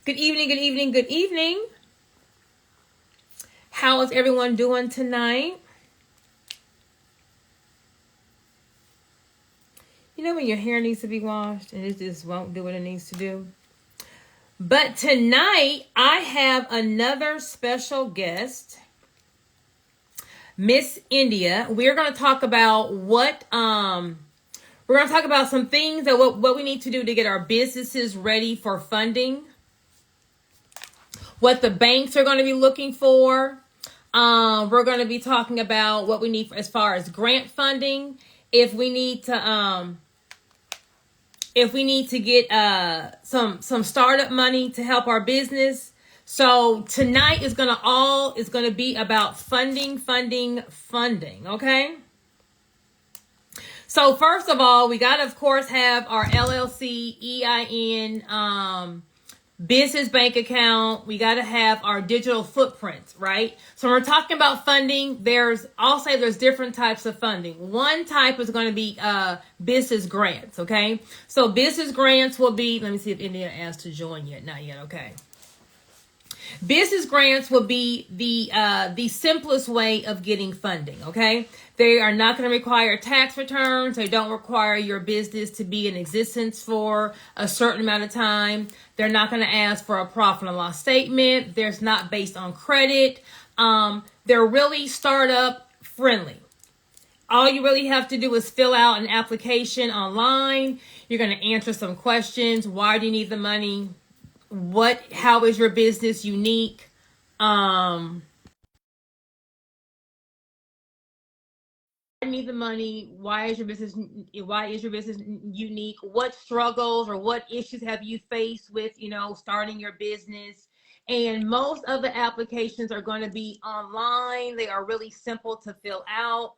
Good evening, good evening, good evening. How is everyone doing tonight? You know when your hair needs to be washed and it just won't do what it needs to do? But tonight I have another special guest, Miss India. We're going to talk about we're going to talk about some things that what we need to do to get our businesses ready for funding, what the banks are going to be looking for. We're going to be talking about what we need as far as grant funding. If we need to get some startup money to help our business. So tonight is gonna be about funding. Okay. So first of all, we gotta of course have our LLC, EIN, business bank account. We got to have our digital footprint, right? So when we're talking about funding, I'll say there's different types of funding. One type is going to be business grants, okay? So business grants will be, let me see if India asked to join yet. Not yet, okay. Business grants will be the simplest way of getting funding, okay? They are not going to require tax returns. They don't require your business to be in existence for a certain amount of time. They're not going to ask for a profit and loss statement. They're not based on credit. They're really startup friendly. All you really have to do is fill out an application online. You're going to answer some questions. Why do you need the money? How is your business unique? Need the money. Why is your business unique? What struggles or what issues have you faced with starting your business? And most of the applications are going to be online. They are really simple to fill out.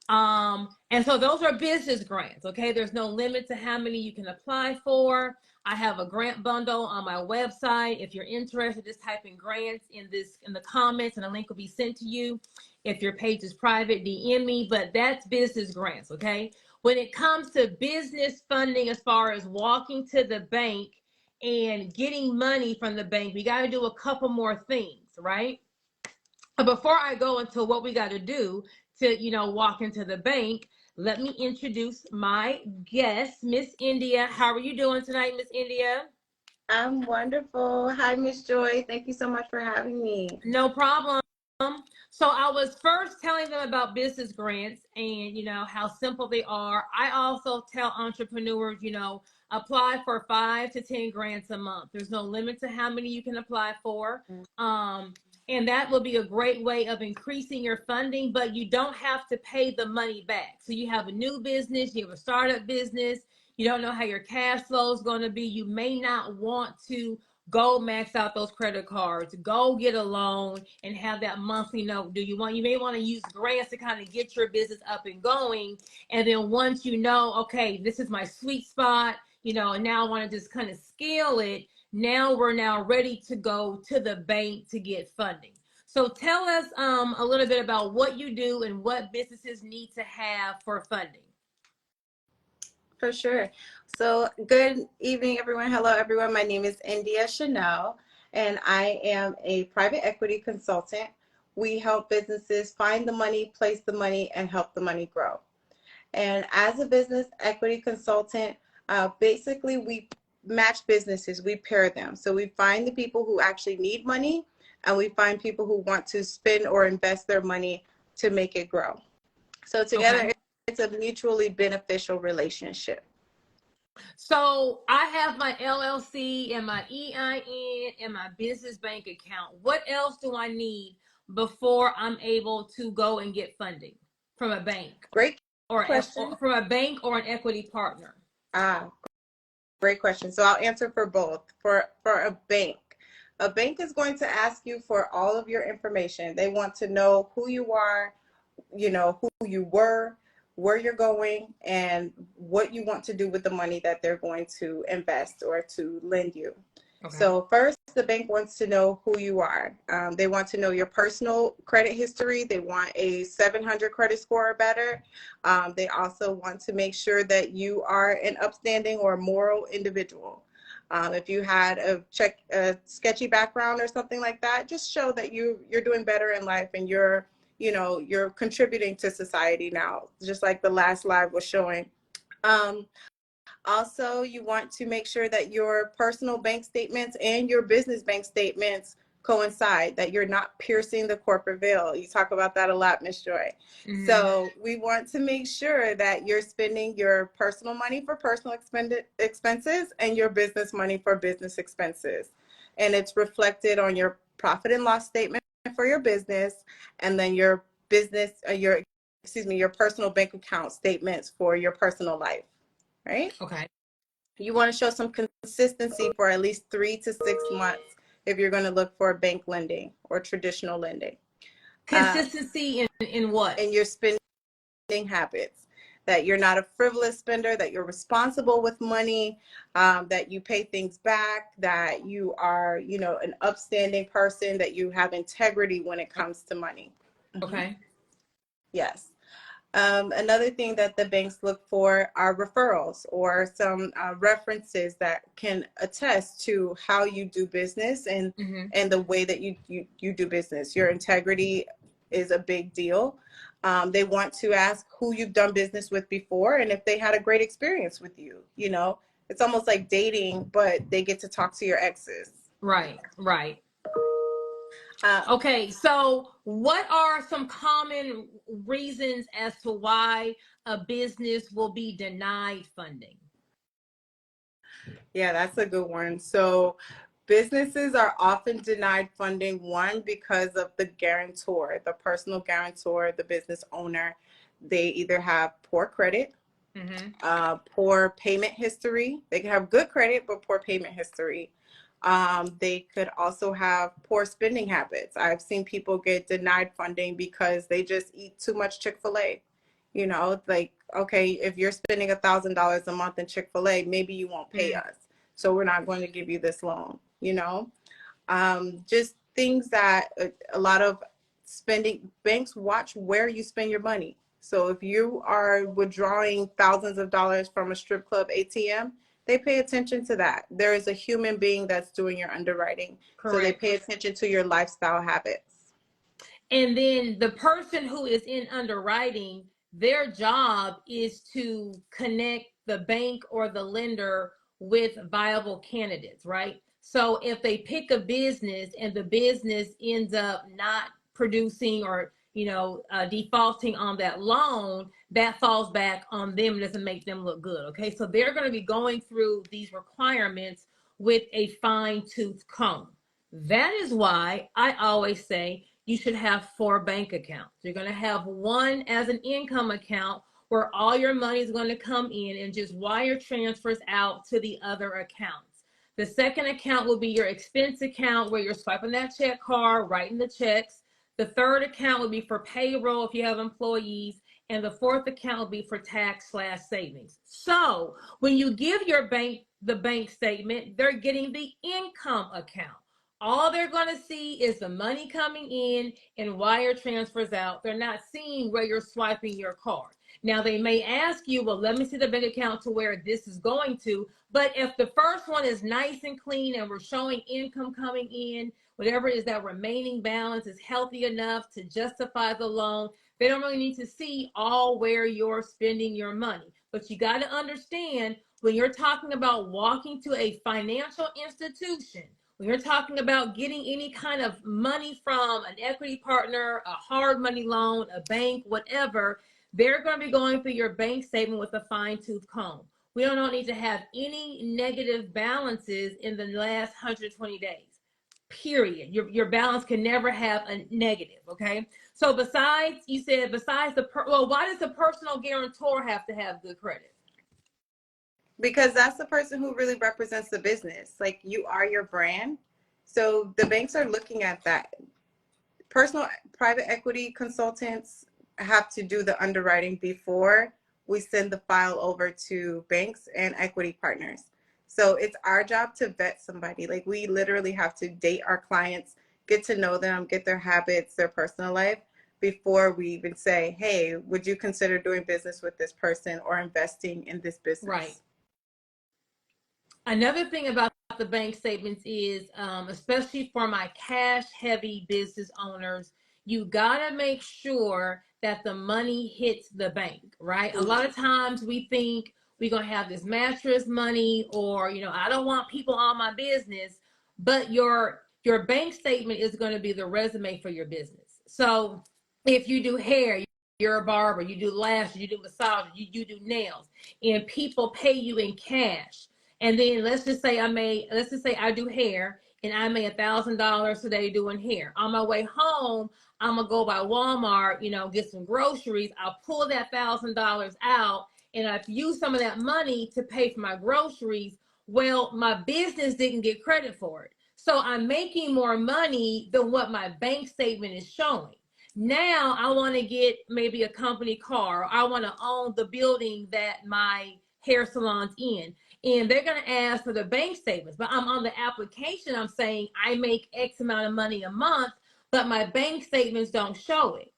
And so those are business grants. Okay, there's no limit to how many you can apply for. I have a grant bundle on my website. If you're interested, just type in grants in the comments and a link will be sent to you. If your page is private, DM me, but that's business grants, okay? When it comes to business funding, as far as walking to the bank and getting money from the bank, we got to do a couple more things, right? But before I go into what we got to do to, walk into the bank, let me introduce my guest, Miss India. How are you doing tonight, Miss India? I'm wonderful. Hi, Miss Joy. Thank you so much for having me. No problem. So I was first telling them about business grants and how simple they are. I also tell entrepreneurs, apply for 5 to 10 grants a month. There's no limit to how many you can apply for. And that will be a great way of increasing your funding, but you don't have to pay the money back. So you have a new business, you have a startup business, you don't know how your cash flow is going to be. You may not want to go max out those credit cards, go get a loan and have that monthly note. You may want to use grants to kind of get your business up and going. And then once okay, this is my sweet spot, and now I want to just kind of scale it. Now we're ready to go to the bank to get funding. So tell us a little bit about what you do and what businesses need to have for funding. For sure. So, good evening, everyone. Hello, everyone. My name is India Chanel, and I am a private equity consultant. We help businesses find the money, place the money, and help the money grow. And as a business equity consultant, basically we match businesses, we pair them. So we find the people who actually need money, and we find people who want to spend or invest their money to make it grow. So together, Okay. It's a mutually beneficial relationship. So I have my LLC and my EIN and my business bank account. What else do I need before I'm able to go and get funding from a bank Great or question. from a bank or an equity partner? Ah, great question. So I'll answer for both. For a bank is going to ask you for all of your information. They want to know who you are, who you were, where you're going, and what you want to do with the money that they're going to invest or to lend you. Okay. So first, the bank wants to know who you are. They want to know your personal credit history. They want a 700 credit score or better. They also want to make sure that you are an upstanding or moral individual. If you had a sketchy background or something like that, just show that you're doing better in life and you're contributing to society now, just like the last live was showing. Um, Also, you want to make sure that your personal bank statements and your business bank statements coincide, that you're not piercing the corporate veil. You talk about that a lot, Miss Joy. Mm-hmm. So we want to make sure that you're spending your personal money for personal expenses and your business money for business expenses. And it's reflected on your profit and loss statement for your business, and then your business, your personal bank account statements for your personal life, right? Okay. You want to show some consistency for at least 3 to 6 months if you're going to look for bank lending or traditional lending. Consistency in what? In your spending habits, that you're not a frivolous spender, that you're responsible with money, that you pay things back, that you are, an upstanding person, that you have integrity when it comes to money. Okay. Yes. Another thing that the banks look for are referrals or some references that can attest to how you do business Mm-hmm. and the way that you do business. Your integrity is a big deal. They want to ask who you've done business with before and if they had a great experience with you. It's almost like dating, but they get to talk to your exes. Right. Right. Uh, Okay, so what are some common reasons as to why a business will be denied funding? Yeah, that's a good one. So businesses are often denied funding, one, because of the guarantor, the personal guarantor, the business owner. They either have poor credit, Mm-hmm. poor payment history. They can have good credit, but poor payment history. They could also have poor spending habits. I've seen people get denied funding because they just eat too much Chick-fil-A. Like, okay, if you're spending $1,000 a month in Chick-fil-A, maybe you won't pay us. So we're not going to give you this loan. Just things that a lot of spending banks watch where you spend your money. So if you are withdrawing thousands of dollars from a strip club ATM, they pay attention to that. There is a human being that's doing your underwriting. So they Correct. pay attention to your lifestyle habits. And then the person who is in underwriting, their job is to connect the bank or the lender with viable candidates, right? So if they pick a business and the business ends up not producing or defaulting on that loan, that falls back on them. It doesn't make them look good. Okay, so they're going to be going through these requirements with a fine-tooth comb. That is why I always say you should have 4 bank accounts. You're going to have one as an income account where all your money is going to come in and just wire transfers out to the other accounts. The second account will be your expense account where you're swiping that check card, writing the checks. The third account will be for payroll if you have employees. And the fourth account will be for tax/savings. So when you give your bank the bank statement, they're getting the income account. All they're going to see is the money coming in and wire transfers out. They're not seeing where you're swiping your card. Now, they may ask you, well, let me see the bank account to where this is going to. But if the first one is nice and clean and we're showing income coming in, whatever is that remaining balance is healthy enough to justify the loan, they don't really need to see all where you're spending your money. But you got to understand when you're talking about walking to a financial institution, when you're talking about getting any kind of money from an equity partner, a hard money loan, a bank, whatever, they're going to be going through your bank statement with a fine-tooth comb. We don't need to have any negative balances in the last 120 days. Period. Your balance can never have a negative. Okay. So besides why does the personal guarantor have to have good credit? Because that's the person who really represents the business. Like, you are your brand. So the banks are looking at that. Personal private equity consultants have to do the underwriting before we send the file over to banks and equity partners. So it's our job to vet somebody. Like, we literally have to date our clients, get to know them, get their habits, their personal life before we even say, hey, would you consider doing business with this person or investing in this business? Right. Another thing about the bank statements is, especially for my cash heavy business owners, you gotta make sure that the money hits the bank, right? A lot of times we think we're gonna have this mattress money, or I don't want people on my business, but your bank statement is going to be the resume for your business. So if you do hair, you're a barber, you do lashes, you do massage, you do nails, and people pay you in cash. And then let's just say I do hair and I made $1,000 today doing hair. On my way home, I'm gonna go by Walmart, get some groceries. I'll pull that $1,000 out and I've used some of that money to pay for my groceries. Well, my business didn't get credit for it. So I'm making more money than what my bank statement is showing. Now I want to get maybe a company car. I want to own the building that my hair salon's in. And they're going to ask for the bank statements. But I'm on the application, I'm saying I make X amount of money a month, but my bank statements don't show it.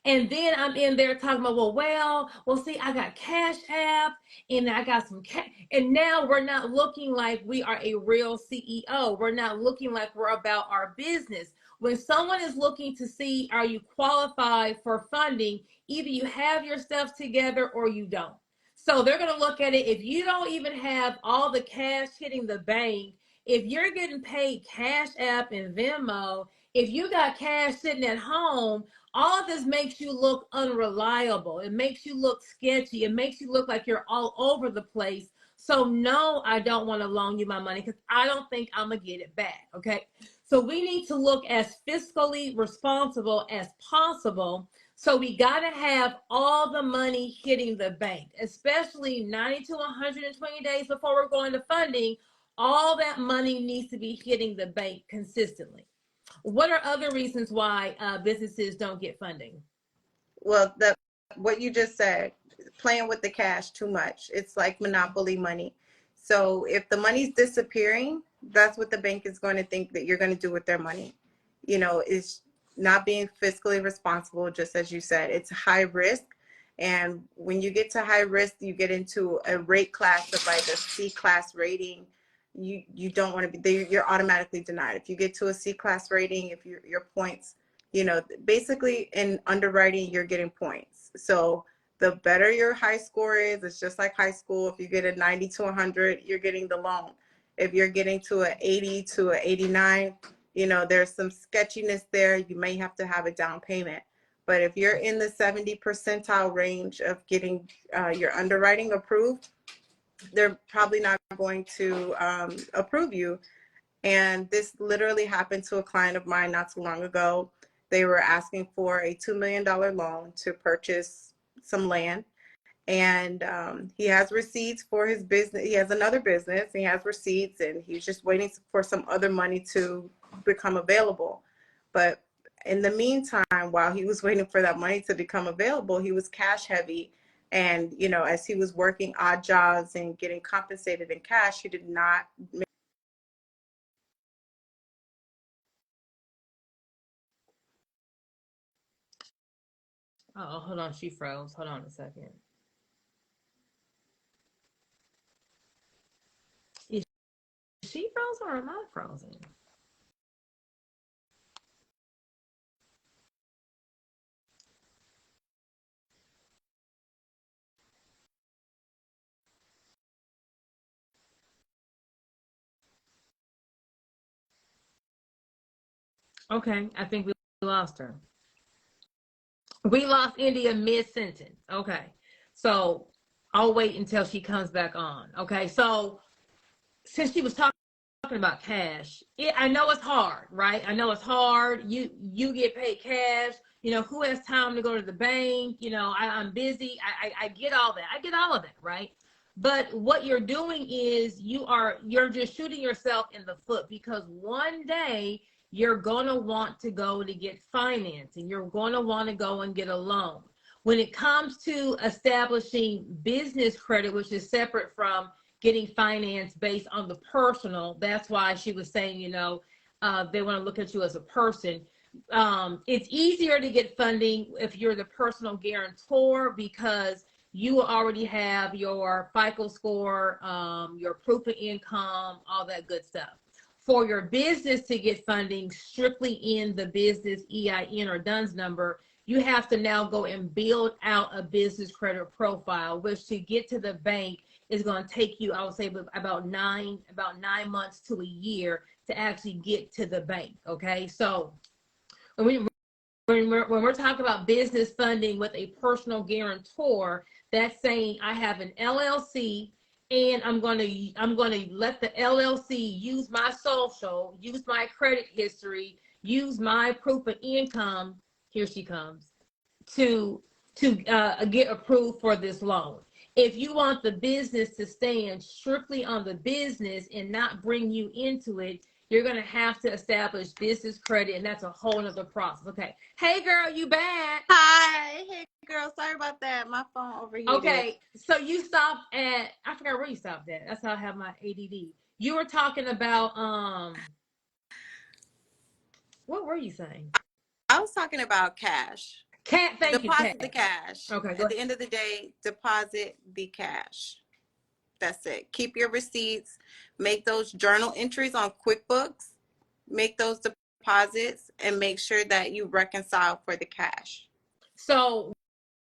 And then I'm in there talking about, well, see, I got Cash App and I got some cash. And now we're not looking like we are a real CEO. We're not looking like we're about our business. When someone is looking to see, are you qualified for funding, either you have your stuff together or you don't. So they're going to look at it. If you don't even have all the cash hitting the bank, if you're getting paid Cash App and Venmo, if you got cash sitting at home, all of this makes you look unreliable. It makes you look sketchy. It makes you look like you're all over the place. So no, I don't want to loan you my money because I don't think I'm going to get it back. Okay. So we need to look as fiscally responsible as possible. So we got to have all the money hitting the bank, especially 90 to 120 days before we're going to funding. All that money needs to be hitting the bank consistently. What are other reasons why businesses don't get funding? Well, what you just said, playing with the cash too much. It's like monopoly money. So if the money's disappearing, that's what the bank is going to think that you're going to do with their money. It's not being fiscally responsible, just as you said. It's high risk. And when you get to high risk, you get into a rate class of like a C class rating. You don't want to be, you're automatically denied. If you get to a C class rating, if your points, basically in underwriting, you're getting points. So the better your high score is, it's just like high school. If you get a 90 to 100, you're getting the loan. If you're getting to an 80 to an 89, there's some sketchiness there. You may have to have a down payment. But if you're in the 70 percentile range of getting your underwriting approved, they're probably not going to approve you. And this literally happened to a client of mine not too long ago. They were asking for a $2 million loan to purchase some land. And he has receipts for his business. He has another business. He has receipts, and he's just waiting for some other money to become available. But in the meantime, while he was waiting for that money to become available, he was cash heavy. And, as he was working odd jobs and getting compensated in cash, he did not make. Oh, hold on. She froze. Hold on a second. Is she frozen or am I frozen? Okay, I think we lost her. We lost India mid sentence. Okay, so I'll wait until she comes back on. Okay, so since she was talking about cash, I know it's hard, right? I know it's hard. You get paid cash. Who has time to go to the bank? I'm busy. I get all that. I get all of that, right? But what you're doing is you're just shooting yourself in the foot, because one day you're going to want to go to get financing. You're going to want to go and get a loan. When it comes to establishing business credit, which is separate from getting finance based on the personal, that's why she was saying, they want to look at you as a person. It's easier to get funding if you're the personal guarantor, because you will already have your FICO score, your proof of income, all that good stuff. For your business to get funding strictly in the business EIN or DUNS number, you have to now go and build out a business credit profile, which to get to the bank is going to take you, I would say, about 9 months to a year to actually get to the bank. Okay, so when we're talking about business funding with a personal guarantor, that's saying I have an LLC and I'm going to let the LLC use my social, use my credit history, use my proof of income. Here she comes to get approved for this loan. If you want the business to stand strictly on the business and not bring you into it, you're going to have to establish business credit, and that's a whole nother process. Okay. Hey, girl, you back? Hi. Hey, girl. Sorry about that. My phone overheated. Okay. So you stopped at, I forgot where you stopped at. That's how I have my ADD. You were talking about, what were you saying? I was talking about cash. Thank you, Deposit the cash. Okay. At the end of the day, deposit the cash. That's it. Keep your receipts. Make those journal entries on QuickBooks. Make those deposits and make sure that you reconcile for the cash. So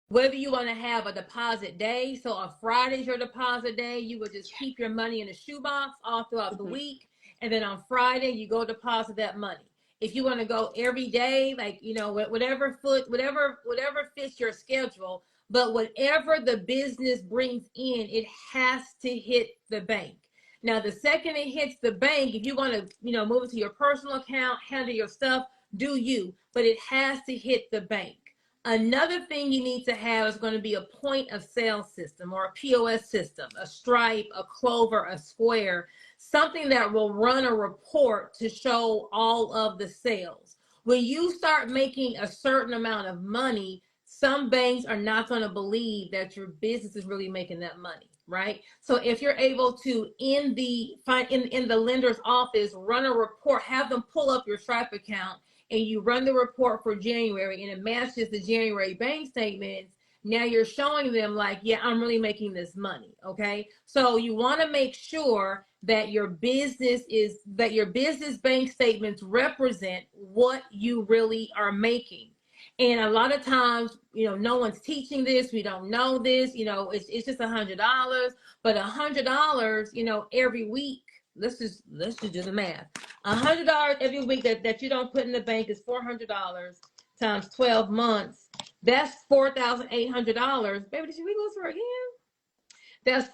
whether you want to have a deposit day, so on Friday's your deposit day, you would just keep your money in a shoebox all throughout the week, and then on Friday you go deposit that money. If you want to go every day, like, you know, whatever fits your schedule, but whatever the business brings in, it has to hit the bank. Now, the second it hits the bank, if you want to, you know, move it to your personal account, handle your stuff, do you, but it has to hit the bank. Another thing you need to have is going to be a point of sale system or a POS system, a Stripe, a Clover, a Square, something that will run a report to show all of the sales. When you start making a certain amount of money, some banks are not going to believe that your business is really making that money, right? So if you're able to, in the lender's office, run a report, have them pull up your Stripe account, and you run the report for January and it matches the January bank statements, now you're showing them like, yeah, I'm really making this money. Okay. So you want to make sure that your business bank statements represent what you really are making. And a lot of times, you know, no one's teaching this. We don't know this, you know, it's just $100, but $100, you know, every week, let's just do the math. $100 every week that you don't put in the bank is $400 times 12 months. That's $4,800. Baby, did we lose her again? That's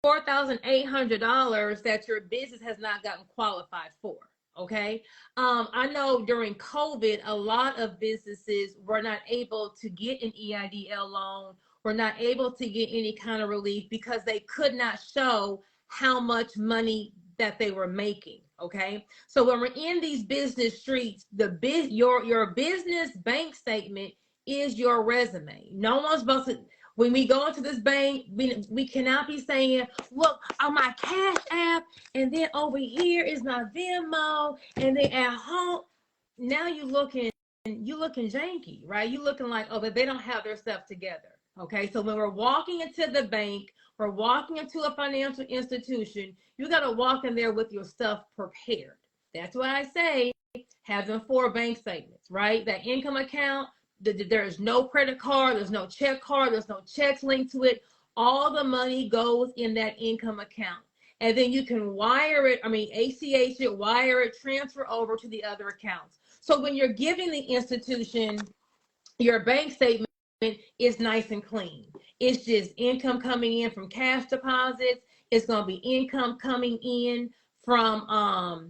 $4,800 that your business has not gotten qualified for. Okay. I know during COVID, a lot of businesses were not able to get an EIDL loan, were not able to get any kind of relief because they could not show how much money that they were making. Okay. So when we're in these business streets, your business bank statement is your resume. No one's supposed to, when we go into this bank, we cannot be saying, look, on my Cash App, and then over here is my Venmo, and then at home, now you looking janky, right? You looking like, oh, but they don't have their stuff together. Okay, so when we're walking into the bank, we're walking into a financial institution, you got to walk in there with your stuff prepared. That's why I say having 4 bank statements, right? That income account, there is no credit card, there's no check card, there's no checks linked to it. All the money goes in that income account. And then you can ACH it, wire it, transfer over to the other accounts. So when you're giving the institution your bank statement, is nice and clean. It's just income coming in from cash deposits. It's going to be income coming in from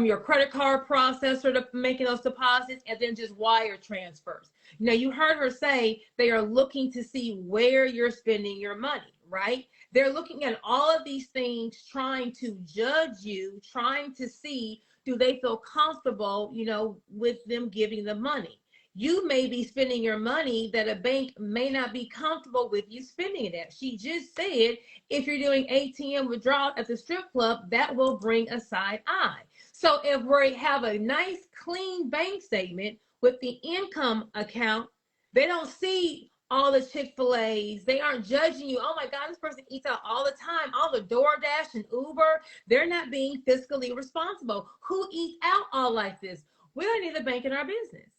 your credit card processor to making those deposits, and then just wire transfers. Now, you heard her say they are looking to see where you're spending your money, right? They're looking at all of these things, trying to judge you, trying to see, do they feel comfortable, you know, with them giving the money. You may be spending your money that a bank may not be comfortable with you spending it at. She just said, if you're doing ATM withdrawal at the strip club, that will bring a side eye. So if we have a nice, clean bank statement with the income account, they don't see all the Chick-fil-A's. They aren't judging you. Oh my God, this person eats out all the time. All the DoorDash and Uber, they're not being fiscally responsible. Who eats out all like this? We don't need a bank in our business.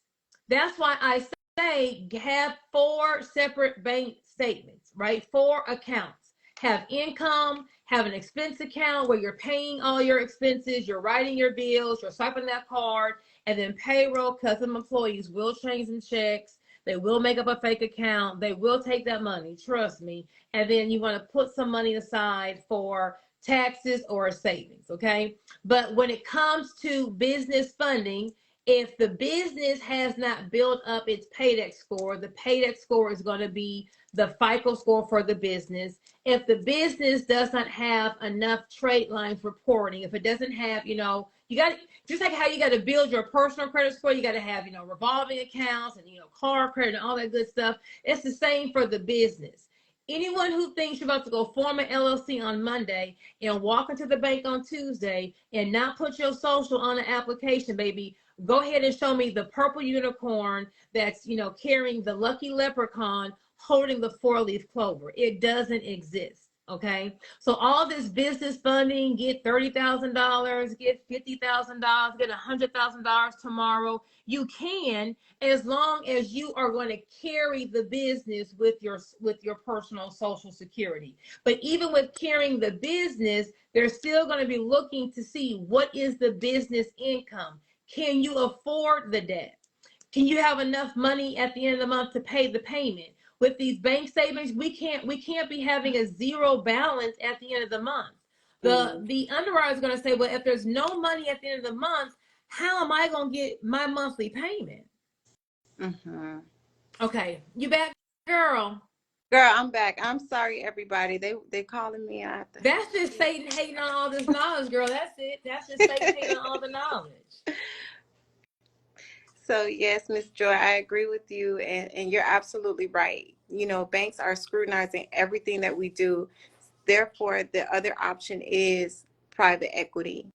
That's why I say have 4 separate bank statements, right? 4 accounts. Have income, have an expense account where you're paying all your expenses, you're writing your bills, you're swiping that card, and then payroll, custom employees will change some checks. They will make up a fake account. They will take that money, trust me. And then you want to put some money aside for taxes or savings, okay? But when it comes to business funding, if the business has not built up its paydex score, the paydex score is going to be the FICO score for the business. If the business does not have enough trade lines reporting, if it doesn't have, you got just like how you got to build your personal credit score, you got to have, revolving accounts and, car credit and all that good stuff. It's the same for the business. Anyone who thinks you're about to go form an LLC on Monday and walk into the bank on Tuesday and not put your social on the application, baby, go ahead and show me the purple unicorn that's, carrying the lucky leprechaun holding the 4-leaf clover. It doesn't exist. Okay. So all this business funding, get $30,000, get $50,000, get $100,000 tomorrow. You can, as long as you are going to carry the business with your personal social security. But even with carrying the business, they're still going to be looking to see what is the business income. Can you afford the debt? Can you have enough money at the end of the month to pay the payment? With these bank statements, we can't be having a zero balance at the end of the month. The underwriter is going to say, well, if there's no money at the end of the month, how am I going to get my monthly payment? Mm-hmm. Okay, you back, girl? Girl, I'm back. I'm sorry, everybody. They calling me out. That's just Satan hating on all this knowledge, girl. That's it. That's just Satan hating on all the knowledge. So yes, Miss Joy, I agree with you, and you're absolutely right. Banks are scrutinizing everything that we do. Therefore, the other option is private equity.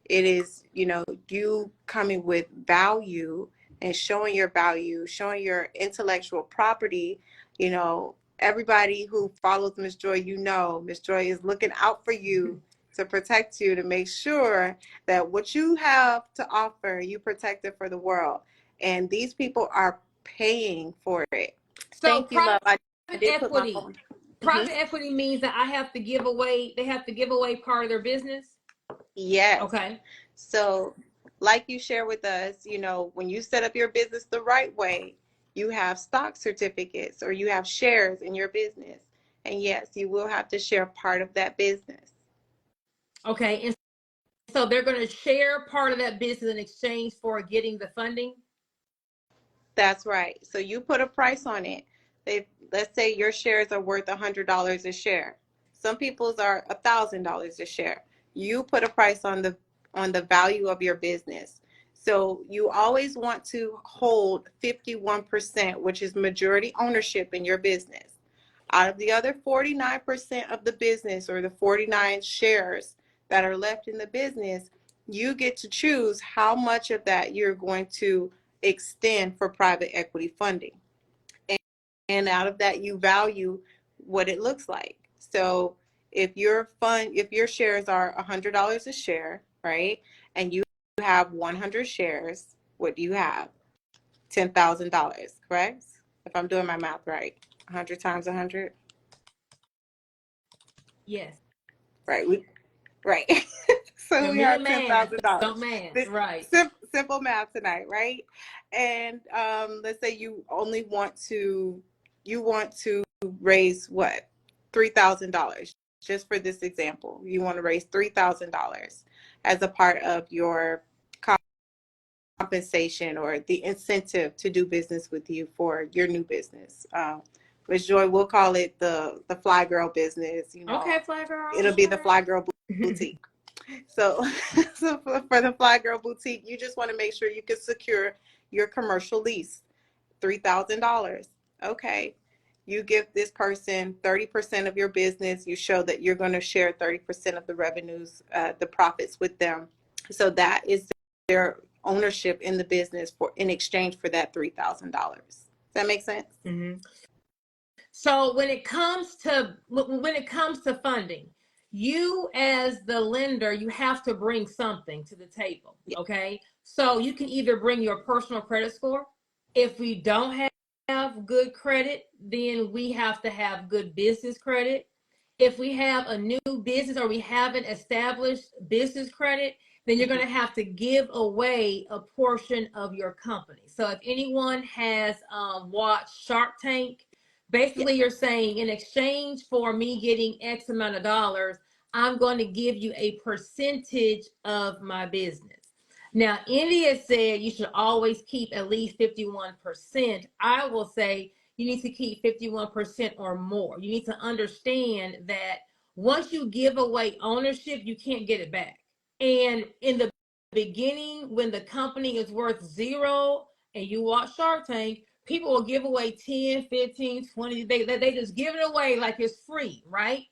It is, you coming with value and showing your value, showing your intellectual property. Everybody who follows Miss Joy, Miss Joy is looking out for you to protect you, to make sure that what you have to offer, you protect it for the world. And these people are paying for it. So Thank you, love. I did equity. put my phone. Private equity means that they have to give away part of their business. Yes. Okay. So, like you share with us, when you set up your business the right way, you have stock certificates or you have shares in your business. And yes, you will have to share part of that business. Okay. And so they're going to share part of that business in exchange for getting the funding? That's right. So you put a price on it. Let's say your shares are worth $100 a share. Some people's are $1,000 a share. You put a price on the value of your business. So you always want to hold 51%, which is majority ownership in your business. Out of the other 49% of the business, or the 49 shares that are left in the business, you get to choose how much of that you're going to extend for private equity funding. And out of that, you value what it looks like. So if your shares are $100 a share, right, and you have 100 shares, what do you have? $10,000, correct? If I'm doing my math right, 100 times 100. Yes. Right. Right. So Don't we do the have math. $10,000. Don't math. Right. Simple math tonight, right? And let's say you want to raise what? $3,000. Just for this example, you want to raise $3,000 as a part of your compensation or the incentive to do business with you for your new business. Ms. Joy, we'll call it the Fly Girl business. Okay, Fly Girl. It'll be the Fly Girl Boutique. So, for the Fly Girl Boutique, you just want to make sure you can secure your commercial lease, $3,000. Okay. You give this person 30% of your business. You show that you're going to share 30% of the revenues, the profits with them. So that is their ownership in the business in exchange for that $3,000. Does that make sense? Mm-hmm. So when it comes to funding, you as the lender, you have to bring something to the table. Yeah. Okay. So you can either bring your personal credit score. If we don't have good credit, then we have to have good business credit. If we have a new business or we haven't established business credit, then you're going to have to give away a portion of your company. So if anyone has watched Shark Tank, Yeah. basically you're saying in exchange for me getting X amount of dollars, I'm going to give you a percentage of my business. Now, India said you should always keep at least 51%. I will say you need to keep 51% or more. You need to understand that once you give away ownership, you can't get it back. And in the beginning, when the company is worth zero and you watch Shark Tank, people will give away 10, 15, 20. They just give it away like it's free, right?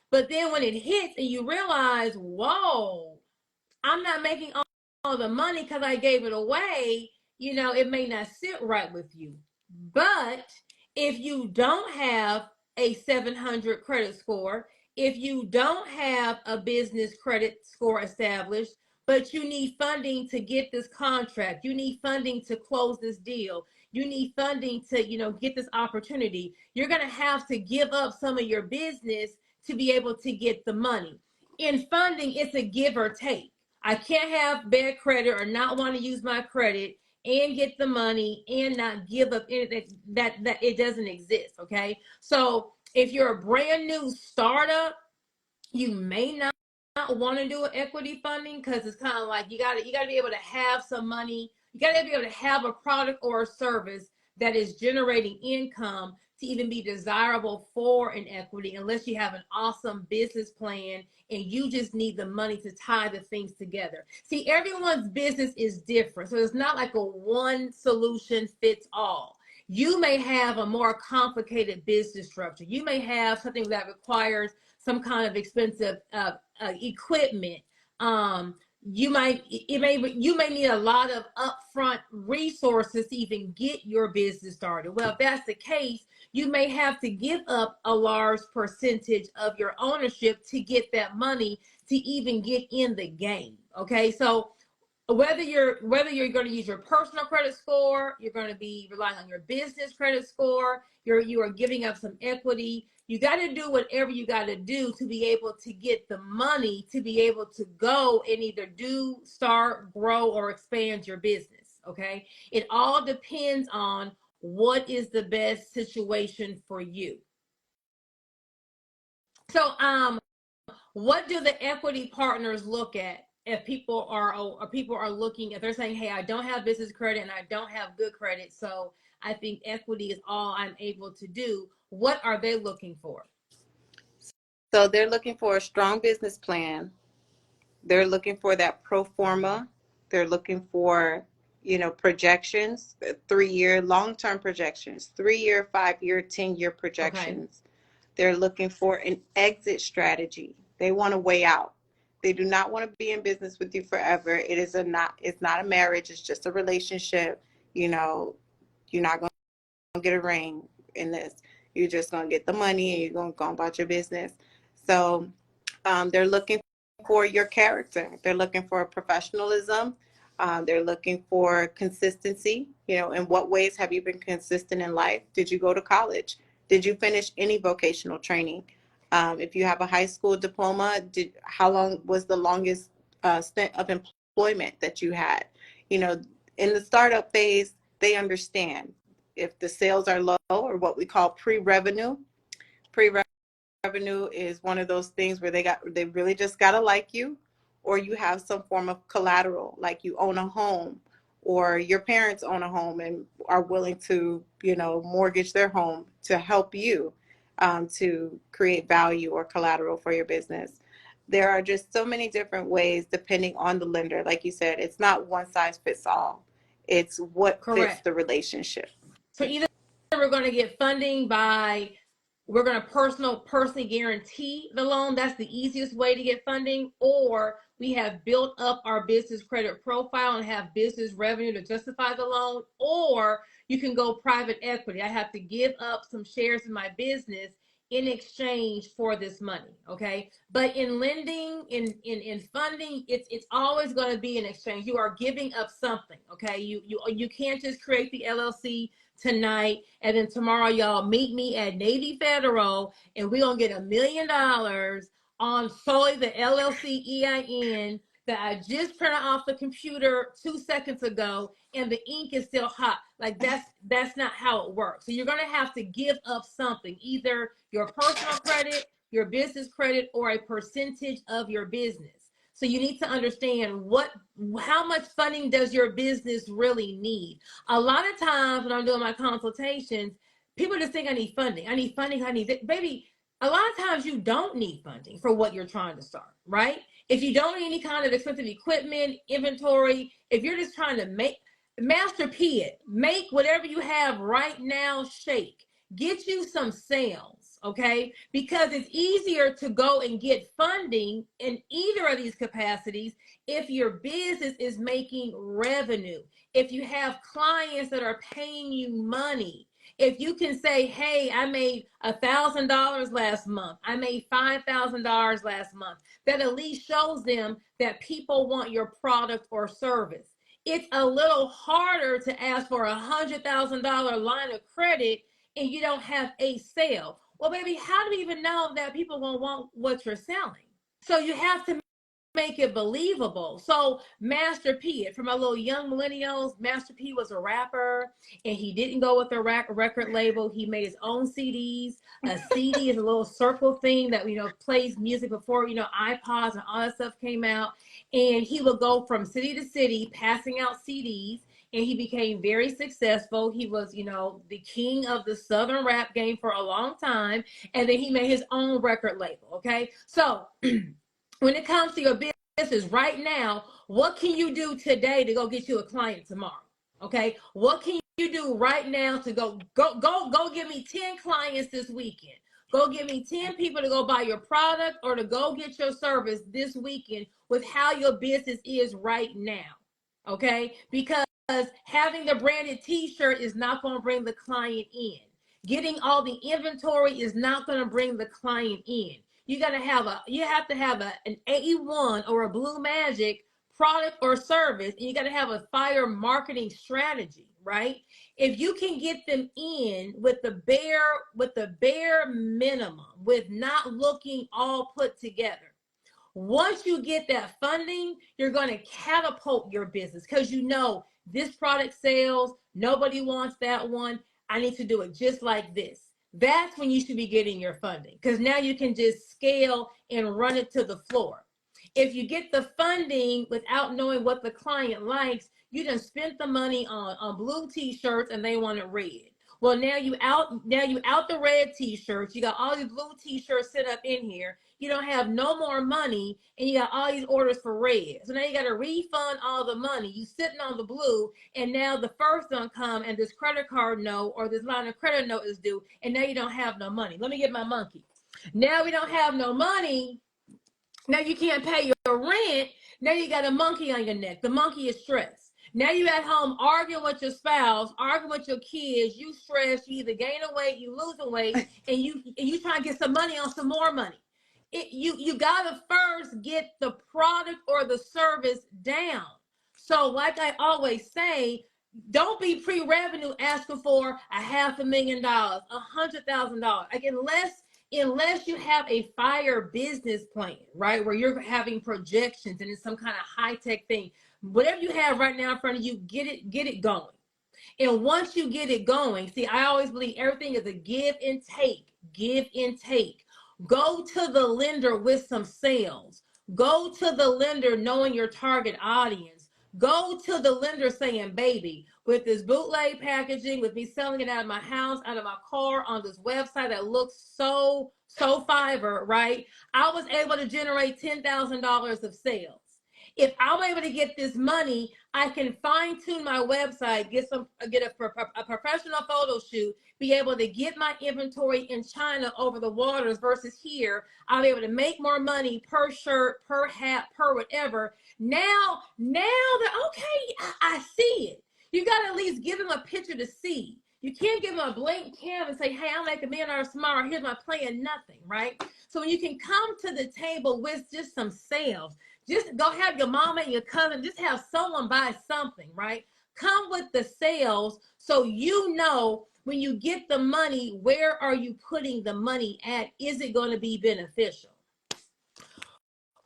But then when it hits and you realize, whoa, I'm not making all the money because I gave it away, it may not sit right with you. But if you don't have a 700 credit score, if you don't have a business credit score established, but you need funding to get this contract, you need funding to close this deal, you need funding to, get this opportunity, you're going to have to give up some of your business to be able to get the money. In funding, it's a give or take. I can't have bad credit or not want to use my credit and get the money and not give up anything that it doesn't exist. Okay. So if you're a brand new startup, you may not want to do an equity funding because it's kind of like you gotta be able to have some money. You gotta be able to have a product or a service that is generating income to even be desirable for an equity, unless you have an awesome business plan and you just need the money to tie the things together. See, everyone's business is different, so it's not like a one solution fits all. You may have a more complicated business structure. You may have something that requires some kind of expensive equipment. You may need a lot of upfront resources to even get your business started. Well, if that's the case, you may have to give up a large percentage of your ownership to get that money to even get in the game. Okay, so whether you're going to use your personal credit score, you're going to be relying on your business credit score, you are giving up some equity. You got to do whatever you got to do to be able to get the money to be able to go and either start, grow, or expand your business. Okay, it all depends on what is the best situation for you. So, what do the equity partners look at if people are looking, if they're saying, hey, I don't have business credit and I don't have good credit, so I think equity is all I'm able to do? What are they looking for? So they're looking for a strong business plan. They're looking for that pro forma. They're looking for, projections, 3-year, long-term projections, 3-year, 5-year, 10-year Okay. projections. They're looking for an exit strategy. They want a way out. They do not want to be in business with you forever. It's not a marriage. It's just a relationship. You're not going to get a ring in this. You're just going to get the money and you're going to go about your business. So they're looking for your character. They're looking for professionalism. They're looking for consistency. In what ways have you been consistent in life? Did you go to college? Did you finish any vocational training? If you have a high school diploma, how long was the longest stint of employment that you had? In the startup phase, they understand if the sales are low, or what we call pre-revenue. Pre-revenue is one of those things where they really just gotta like you, or you have some form of collateral, like you own a home, or your parents own a home and are willing to, mortgage their home to help you to create value or collateral for your business. There are just so many different ways depending on the lender. Like you said, it's not one size fits all. It's what fits Correct. the relationship. So either we're going to get funding by we're going to personally guarantee the loan. That's the easiest way to get funding. Or we have built up our business credit profile and have business revenue to justify the loan, or you can go private equity. I have to give up some shares in my business in exchange for this money. Okay. But in lending, in funding, it's always going to be an exchange. You are giving up something. Okay. You can't just create the LLC tonight and then tomorrow y'all meet me at Navy Federal and we're gonna get $1 million on solely the LLC EIN that I just printed off the computer 2 seconds ago, and the ink is still hot. Like that's not how it works. So you're gonna have to give up something, either your personal credit, your business credit, or a percentage of your business. So you need to understand how much funding does your business really need. A lot of times when I'm doing my consultations, people just think I need funding. I need funding. I need it. Baby, a lot of times you don't need funding for what you're trying to start, right? If you don't need any kind of expensive equipment, inventory, if you're just trying to master P it, make whatever you have right now shake. Get you some sales, okay? Because it's easier to go and get funding in either of these capacities if your business is making revenue, if you have clients that are paying you money. If you can say, hey, I made $1,000 last month, I made $5,000 last month, that at least shows them that people want your product or service. It's a little harder to ask for $100,000 line of credit and you don't have a sale. Well, baby, how do we even know that people will want what you're selling? So you have to make it believable. So Master P, for my little young millennials, Master P was a rapper and he didn't go with a record label. He made his own CDs. A CD is a little circle thing that, plays music before, iPods and all that stuff came out. And he would go from city to city passing out CDs, and he became very successful. He was, the king of the Southern rap game for a long time. And then he made his own record label. Okay. So when it comes to your business right now, what can you do today to go get you a client tomorrow? Okay. What can you do right now to go give me 10 clients this weekend? Go give me 10 people to go buy your product or to go get your service this weekend with how your business is right now. Okay. Because having the branded t-shirt is not going to bring the client in. Getting all the inventory is not going to bring the client in. You have to have an A1 or a Blue Magic product or service, and you got to have a fire marketing strategy, right? If you can get them in with the bare minimum, with not looking all put together. Once you get that funding, you're going to catapult your business because this product sells, nobody wants that one. I need to do it just like this. That's when you should be getting your funding, because now you can just scale and run it to the floor. If you get the funding without knowing what the client likes, you done spent the money on blue t-shirts and they want it red. Well, now you out the red t-shirts. You got all these blue t-shirts set up in here. You don't have no more money, and you got all these orders for red. So now you got to refund all the money. You sitting on the blue, and now the first don't come, and this credit card note or this line of credit note is due, and now you don't have no money. Let me get my monkey. Now we don't have no money. Now you can't pay your rent. Now you got a monkey on your neck. The monkey is stressed. Now you at home arguing with your spouse, arguing with your kids. You stressed. You either gaining weight, you losing weight, and you trying to get some money on some more money. You gotta first get the product or the service down. So, like I always say, don't be pre-revenue asking for $500,000, $100,000. Like unless you have a fire business plan, right, where you're having projections and it's some kind of high-tech thing. Whatever you have right now in front of you, get it going. And once you get it going, see, I always believe everything is a give and take. Go to the lender with some sales. Go to the lender knowing your target audience. Go to the lender saying, baby, with this bootleg packaging, with me selling it out of my house, out of my car, on this website that looks so Fiverr, right? I was able to generate $10,000 of sales. If I'm able to get this money, I can fine tune my website, get a professional photo shoot, be able to get my inventory in China over the waters versus here. I'll be able to make more money per shirt, per hat, per whatever. Now that okay, I see it. You got to at least give them a picture to see. You can't give them a blank canvas and say, hey, I'll make $1 million tomorrow. Here's my plan, nothing, right? So when you can come to the table with just some sales, just go have your mama and your cousin, just have someone buy something, right? Come with the sales so you know when you get the money, where are you putting the money at? Is it going to be beneficial?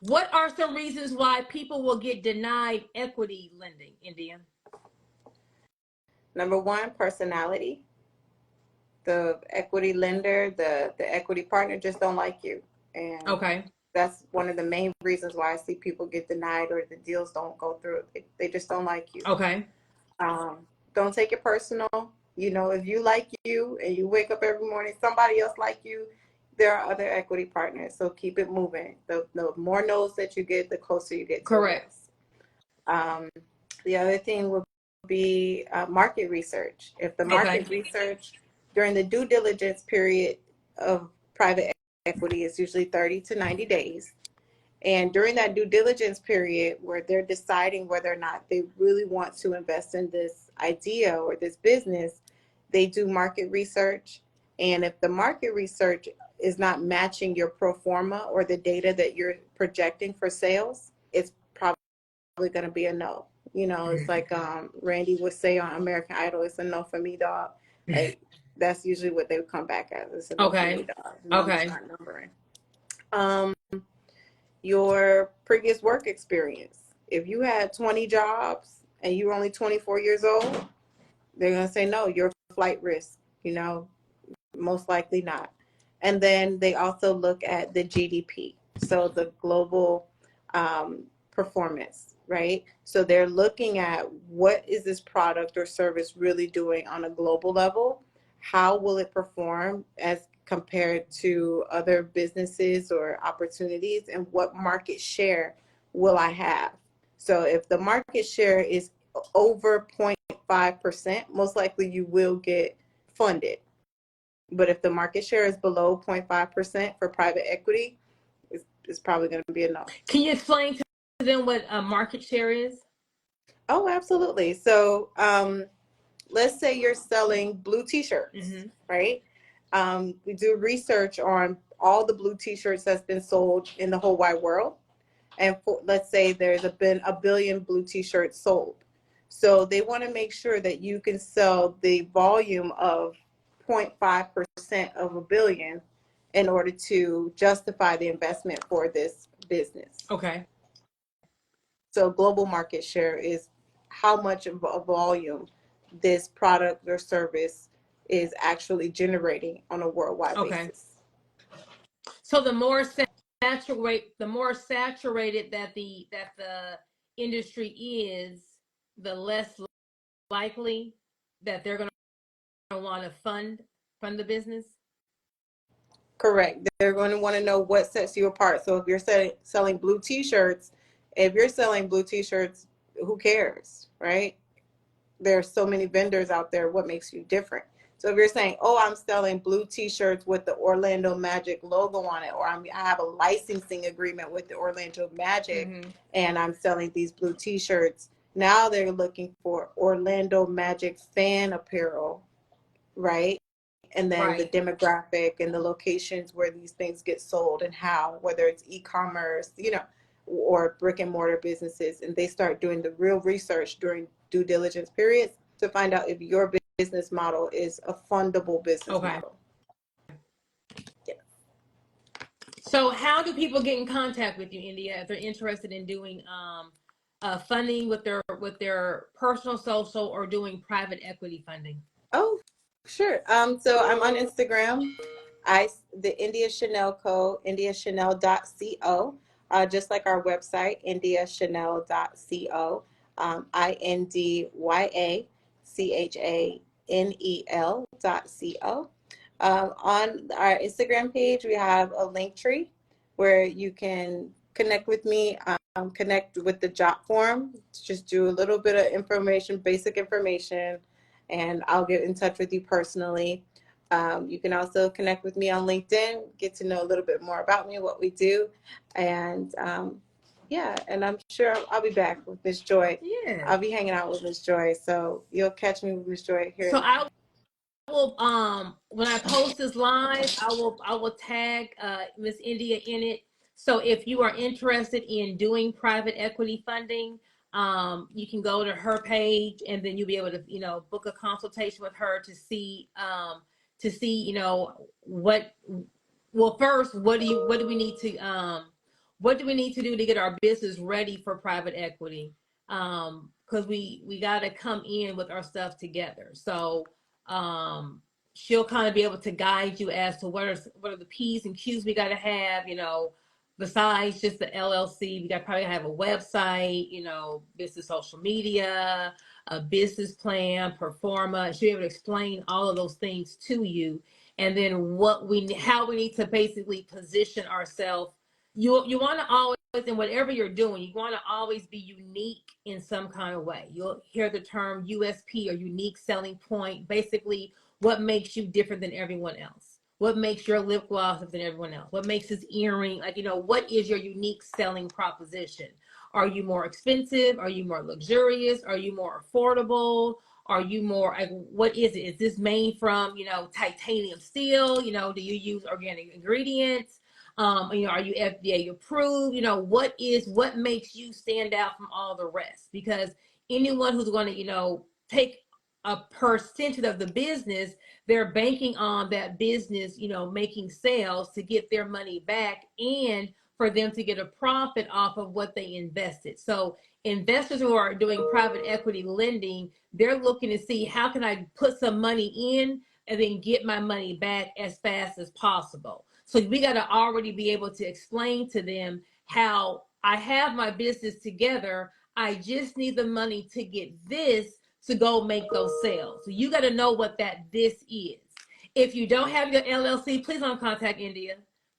What are some reasons why people will get denied equity lending, India? Number one, personality. The equity lender, the equity partner just don't like you. And Okay. that's one of the main reasons why I see people get denied or the deals don't go through. They just don't like you. Okay. Don't take it personal. You know, if you like you and you wake up every morning, somebody else like you, there are other equity partners. So keep it moving. The more no's that you get, the closer you get to Correct. The other thing would be market research. If the market research during the due diligence period of private equity is usually 30 to 90 days. And during that due diligence period where they're deciding whether or not they really want to invest in this idea or this business, they do market research. And if the market research is not matching your pro forma or the data that you're projecting for sales, it's probably going to be a no. You know, it's like Randy would say on American Idol, it's a no for me, dog. Like, that's usually what they would come back as. It's a no for me, dog. Numbers not numbering. Your previous work experience. If you had 20 jobs and you were only 24 years old, they're going to say, no, you're a flight risk, you know, most likely not. And then they also look at the GDP, so the global performance, right? So they're looking at what is this product or service really doing on a global level? How will it perform as compared to other businesses or opportunities, and what market share will I have? So if the market share is over 0.5%, most likely you will get funded. But if the market share is below 0.5% for private equity, it's probably going to be a no. Can you explain to them what a market share is? Oh, absolutely. So let's say you're selling blue t-shirts, right? We do research on all the blue t-shirts that's been sold in the whole wide world. And let's say there's been 1 billion blue t-shirts sold. So they want to make sure that you can sell the volume of 0.5% of 1 billion in order to justify the investment for this business. Okay. So global market share is how much of a volume this product or service is actually generating on a worldwide basis. So the more saturated that the industry is, the less likely that they're going to want to fund the business. Correct. They're going to want to know what sets you apart. So if you're selling blue t-shirts, if you're selling blue t-shirts, who cares, right? There are so many vendors out there. What makes you different? So if you're saying, oh, I'm selling blue t-shirts with the Orlando Magic logo on it, or I have a licensing agreement with the Orlando Magic, and I'm selling these blue t-shirts, now they're looking for Orlando Magic fan apparel, right? And then the demographic and the locations where these things get sold and how, whether it's e-commerce, you know, or brick and mortar businesses. And they start doing the real research during due diligence periods to find out if your business model is a fundable business model. Yeah. So how do people get in contact with you, India, if they're interested in doing funding with their personal social or doing private equity funding? Oh, sure. So I'm on Instagram. The India Chanel Co, indiachanel.co, just like our website, indiachanel.co, INDYACHANEL.co. On our Instagram page, we have a link tree where you can connect with me, connect with the job form. Just do a little bit of information, basic information, and I'll get in touch with you personally. You can also connect with me on LinkedIn, get to know a little bit more about me, what we do, and yeah, and I'm sure I'll be back with Miss Joy. Yeah. I'll be hanging out with Miss Joy, so you'll catch me with Miss Joy here. So I will when I post this live, I will tag Miss India in it. So if you are interested in doing private equity funding, you can go to her page and then you'll be able to, book a consultation with her to see, what well first what do we need to what do we need to do to get our business ready for private equity? Because we got to come in with our stuff together. So she'll kind of be able to guide you as to what are the P's and Q's we got to have, besides just the LLC. We got probably have a website, business social media, a business plan, performa. She'll be able to explain all of those things to you, and then how we need to basically position ourselves. You want to always, in whatever you're doing, you want to always be unique in some kind of way. You'll hear the term USP, or unique selling point. Basically, what makes you different than everyone else? What makes your lip gloss different than everyone else? What makes this earring, what is your unique selling proposition? Are you more expensive? Are you more luxurious? Are you more affordable? Are you more, what is it? Is this made from, titanium steel? Do you use organic ingredients? Are you FDA approved? What makes you stand out from all the rest? Because anyone who's going to, take a percentage of the business, they're banking on that business, making sales to get their money back and for them to get a profit off of what they invested. So investors who are doing private equity lending, they're looking to see, how can I put some money in and then get my money back as fast as possible. So we got to already be able to explain to them how I have my business together. I just need the money to get this to go make those sales. So you got to know what this is. If you don't have your LLC, please don't contact India.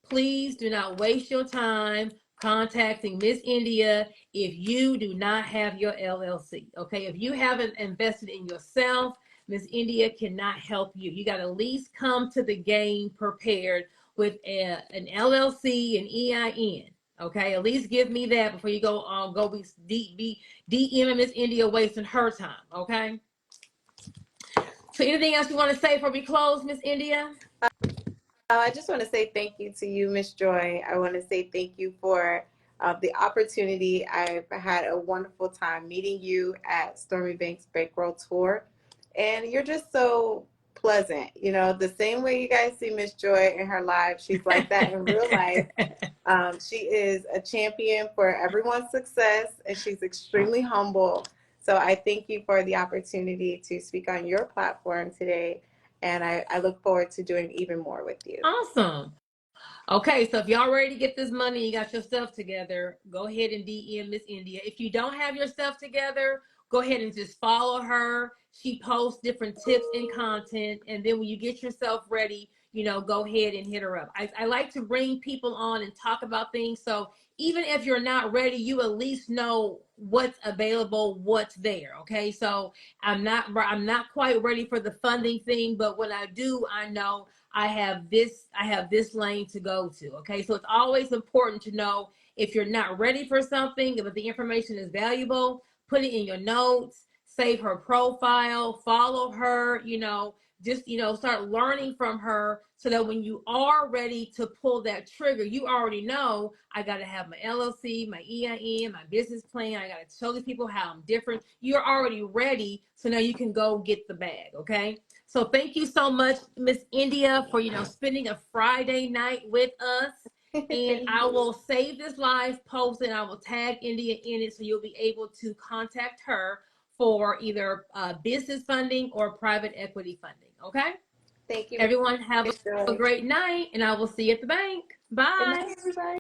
Please do not waste your time contacting Miss India if you do not have your LLC. Okay, if you haven't invested in yourself, Miss India cannot help you. You got to at least come to the game prepared with an LLC and EIN. Okay, at least give me that before you go be DMing Miss India, wasting her time. Okay. So anything else you want to say before we close, Miss India? I just want to say thank you to you, Miss Joy. I want to say thank you for the opportunity. I've had a wonderful time meeting you at Stormy Banks Bankroll Tour, and you're just so pleasant. The same way you guys see Miss Joy in her live, she's like that in real life. She is a champion for everyone's success, and she's extremely humble. So I thank you for the opportunity to speak on your platform today. And I look forward to doing even more with you. Awesome. Okay, so if y'all ready to get this money, you got your stuff together, go ahead and DM Miss India. If you don't have your stuff together, go ahead and just follow her. She posts different tips and content. And then when you get yourself ready, go ahead and hit her up. I like to bring people on and talk about things. So even if you're not ready, you at least know what's available, what's there. Okay, so I'm not quite ready for the funding thing, but when I do, I know I have this lane to go to. Okay, so it's always important to know, if you're not ready for something, but the information is valuable, put it in your notes, save her profile, follow her, just start learning from her, so that when you are ready to pull that trigger, you already know, I got to have my LLC, my EIN, my business plan. I got to show these people how I'm different. You're already ready, so now you can go get the bag. Okay. So thank you so much, Miss India, for spending a Friday night with us. And I will save this live post and I will tag India in it, so you'll be able to contact her for either business funding or private equity funding. Okay. Thank you. Everyone have a great night, and I will see you at the bank. Bye. Good night, everybody.